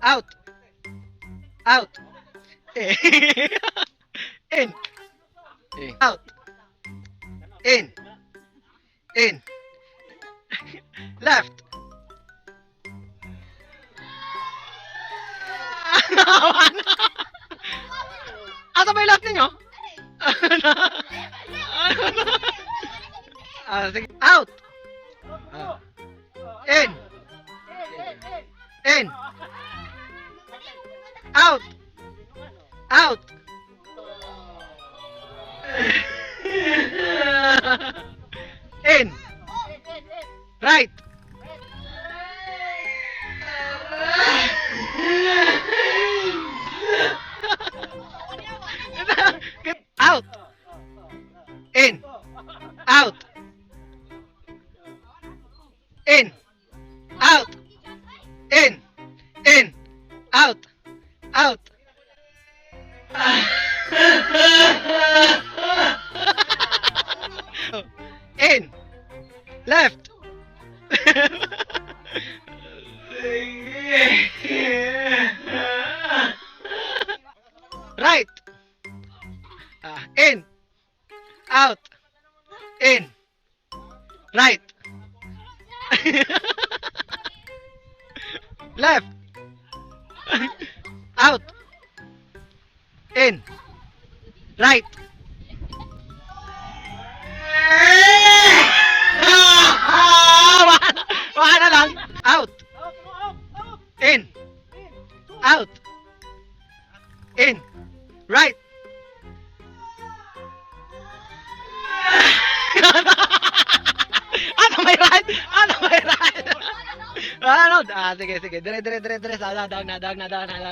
Out. Out. In. Out. In. In. Left. Asa ba yung left ninyo? Sige. Out. In. In. Out. Out. In. Right. Out. In. Out. In. Out. In. In. Out. Out. In. Left. Right. In. Out. In. Right. Left. Out. In. Right. Wala na lang. Out. In. Out. In. Right. Ano may right? Ano may right? Ano? Sige. Dire. Dawag na.